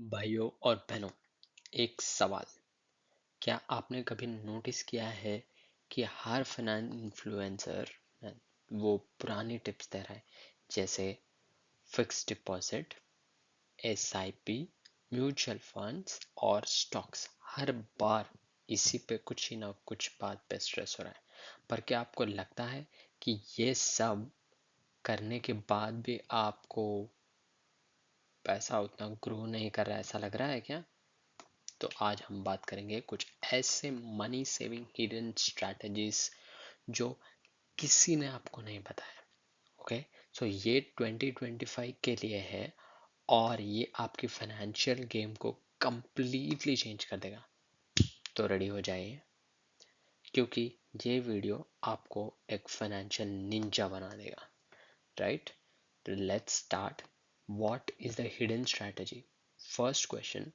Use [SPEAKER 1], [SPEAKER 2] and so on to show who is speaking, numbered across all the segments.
[SPEAKER 1] भाइयों और बहनों, एक सवाल। क्या आपने कभी नोटिस किया है कि हर फाइनेंस इन्फ्लुएंसर वो पुरानी टिप्स दे रहा है, जैसे fix deposit, SIP, mutual funds और स्टॉक्स। हर बार इसी पे कुछ ही ना कुछ बात पे स्ट्रेस हो रहा है। पर क्या आपको लगता है कि ये सब करने के बाद भी आपको पैसा उतना ग्रो नहीं कर रहा है, ऐसा लग रहा है क्या? तो आज हम बात करेंगे कुछ ऐसे मनी सेविंग हिडन स्ट्रैटेजीज जो किसी ने आपको नहीं बताया। ओके, सो ये 2025 के लिए है और ये आपकी फाइनेंशियल गेम को कंप्लीटली चेंज कर देगा। तो रेडी हो जाइए, क्योंकि ये वीडियो आपको एक फाइनेंशियल निंजा बना देगा। राइट, तो let's start. What is the hidden strategy? First question,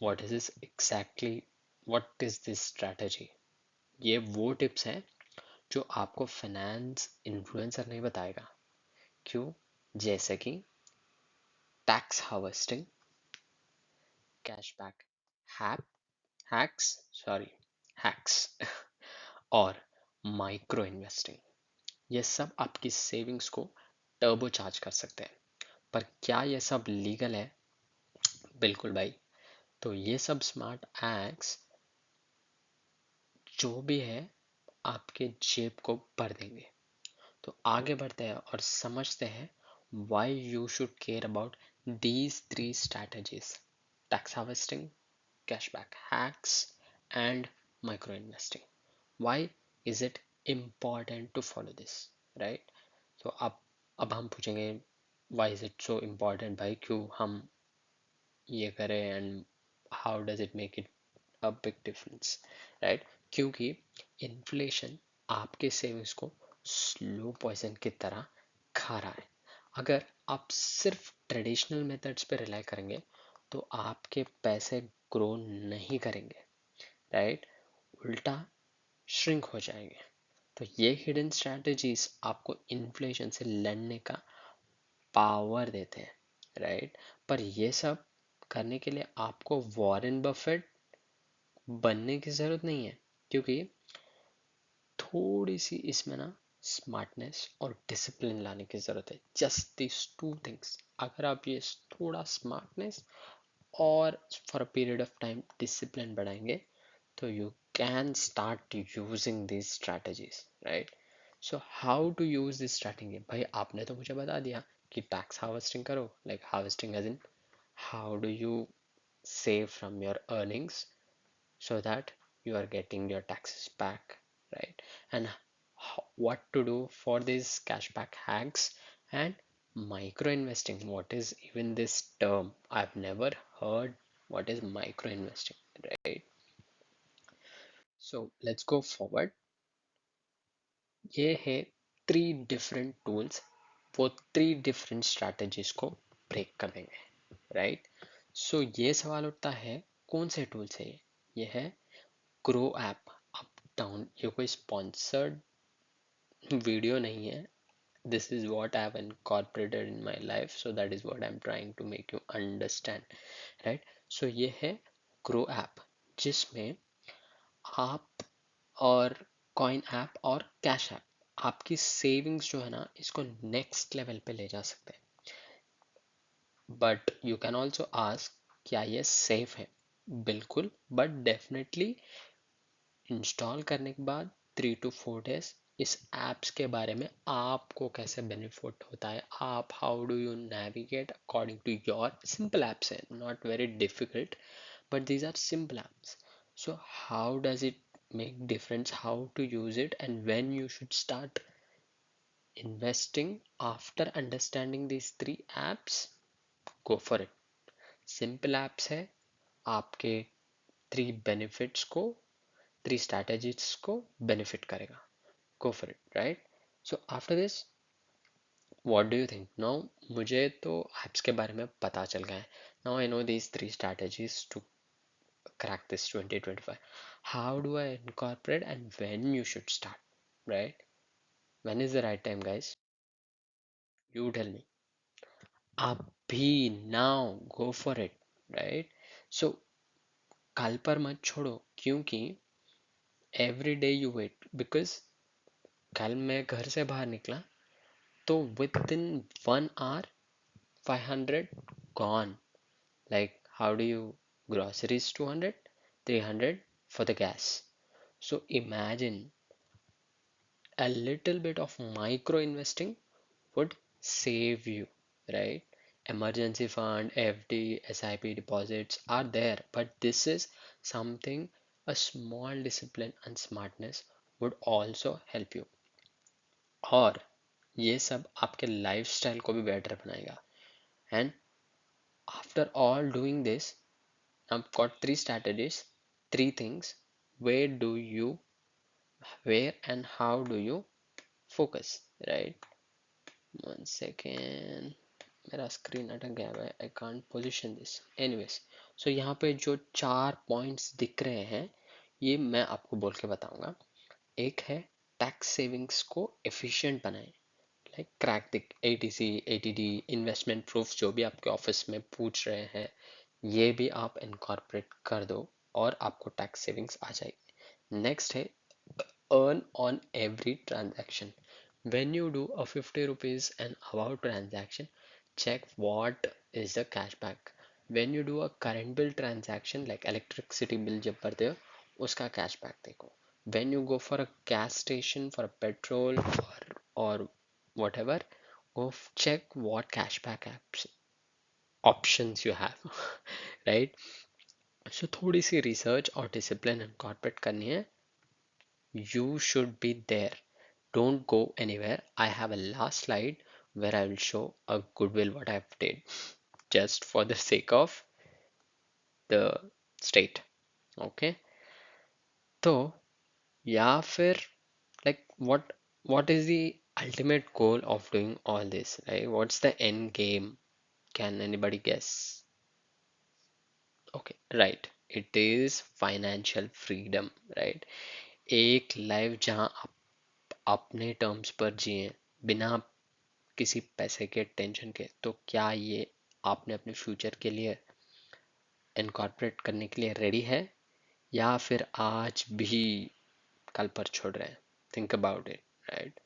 [SPEAKER 1] what is this exactly? What is this strategy? ये वो टिप्स हैं जो आपको फाइनेंस इन्फ्लुएंसर नहीं बताएगा। क्यों? जैसे कि tax harvesting, cashback hack hacks sorry hacks और माइक्रो इन्वेस्टिंग। ये सब आपकी सेविंग्स को टर्बो चार्ज कर सकते हैं। पर क्या ये सब लीगल है? बिल्कुल भाई। तो ये सब स्मार्ट हैक्स जो भी है आपके जेब को भर देंगे। तो आगे बढ़ते हैं और समझते हैं why you should care about these three strategies: tax harvesting, cashback hacks, and micro investing. Why is it important to follow this? Right? So अब हम पूछेंगे why is it so important, भाई क्यों हम ये करें, and how does it make it a big difference? Right? क्योंकि inflation आपके सेविंग्स को स्लो पॉइजन की तरह खा रहा है। अगर आप सिर्फ ट्रेडिशनल मेथड्स पे रिलाई करेंगे तो आपके पैसे ग्रो नहीं करेंगे। राइट, उल्टा श्रिंक हो जाएंगे। तो ये हिडन स्ट्रैटेजीज आपको इन्फ्लेशन से लड़ने का पावर देते हैं। राइट, पर ये सब करने के लिए आपको वॉरेन बफेट बनने की जरूरत नहीं है, क्योंकि थोड़ी सी इसमें ना स्मार्टनेस और डिसिप्लिन लाने की जरूरत है। Just this two things. अगर आप ये थोड़ा स्मार्टनेस और for a period of time discipline बढ़ाएंगे तो you can start using this strategies. Right, so how to use this strategy? भाई आपने तो मुझे बता दिया कि टैक्स हार्वेस्टिंग करो, like harvesting as in how do you save from your earnings so that you are getting your taxes back, right? And what to do for these cashback hacks and micro investing. What is even this term? I've never heard what is micro investing, right? So let's go forward. ये है 3 different tools, वो 3 different strategies को break कर देंगे। Right, so ये सवाल उठता है कौन से टूल्स है ये है ग्रो ऐप अप डाउन। ये कोई स्पॉन्सर्ड वीडियो नहीं है। This is what I have incorporated in my life, so that is what I am trying to make you understand. Right, so ये है ग्रो ऐप, जिसमें आप और कॉइन ऐप और कैश ऐप आपकी सेविंग्स जो है ना इसको नेक्स्ट लेवल पे ले जा सकते हैं। But you can also ask क्या ये सेफ है? बिल्कुल, बट डेफिनेटली इंस्टॉल करने के बाद 3 to 4 days इस ऐप्स के बारे में आपको कैसे बेनिफिट होता है, आप how do you navigate according to your simple apps है, not very difficult, but these are simple apps. So how does it make difference, how to use it, and when you should start investing after understanding these 3 apps? Go for it. Simple apps है, आपके 3 benefits को, 3 strategies को benefit करेगा। Go for it, right? So after this, what do you think now? मुझे तो apps के बारे में पता चल गया है। Now I know these 3 strategies to crack this 2025. How do I incorporate and when you should start, right? When is the right time, guys? You tell me. आप अभी, now go for it, right? So कल पर मत छोड़ो, क्योंकि every day you wait, because कल मैं घर से बाहर निकला तो within 1 hour 500 gone. Like, how do you groceries 200, 300 for the gas? So imagine a little bit of micro investing would save you, right? Emergency fund, FD, SIP deposits are there, but this is something a small discipline and smartness would also help you. और ये सब आपके lifestyle को भी better बनाएगा. And after all doing this, I've got 3 strategies, 3 things. Where do you, where and how do you focus, right? 1 second, मेरा screen अटक गया है, I can't position this. Anyways, so यहाँ पे जो 4 पॉइंट्स दिख रहे हैं ये मैं आपको बोल के बताऊंगा. एक है टैक्स सेविंग्स को एफिशिएंट बनाएं, like crack the ATC, ATD, investment proof जो भी आपके ऑफिस में पूछ रहे हैं, ये भी आप इनकॉर्पोरेट कर दो और आपको टैक्स सेविंग्स आ जाएगी. नेक्स्ट है earn on every transaction. When you do a 50 rupees and above transaction, check what is the cashback. When you do a current bill transaction like electricity bill जब भरते हो उसका cashback देखो. When you go for a gas station for a petrol or whatever, go check what cashback apps options you have. right? So थोड़ी सी research और discipline incorporate करनी है. You should be there. Don't go anywhere. I have a last slide where I will show a goodwill what I've did just for the sake of the state. Okay. तो या फिर like what is the ultimate goal of doing all this, right? What's the end game? Can anybody guess? Okay, right. It is financial freedom, right? एक life जहां आप अपने terms पर जिए बिना किसी पैसे के टेंशन के. तो क्या ये आपने अपने फ्यूचर के लिए इनकॉर्पोरेट करने के लिए रेडी है, या फिर आज भी कल पर छोड़ रहे हैं? Think about it, right?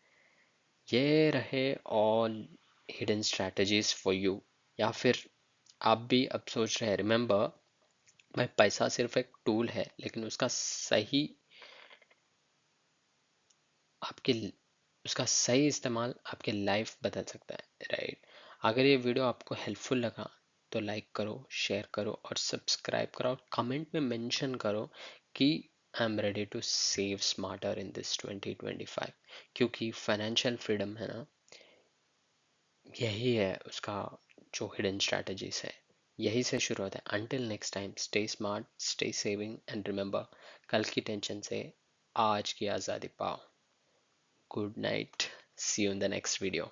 [SPEAKER 1] ये रहे all hidden strategies for you. या फिर आप भी अब सोच रहे हैं, रिमेंबर भाई पैसा सिर्फ एक टूल है, लेकिन आपके उसका सही इस्तेमाल आपकी लाइफ बदल सकता है, राइट? अगर ये वीडियो आपको हेल्पफुल लगा तो लाइक करो, शेयर करो और सब्सक्राइब करो और कमेंट में मेंशन करो कि I am ready to save smarter in this 2025. क्योंकि फाइनेंशियल फ्रीडम है ना, यही है उसका जो हिडन स्ट्रैटेजीज है, यही से शुरू होता है. Until next time, stay smart, stay saving and remember, कल की टेंशन से आज की आज़ादी पाओ. Good night. See you in the next video.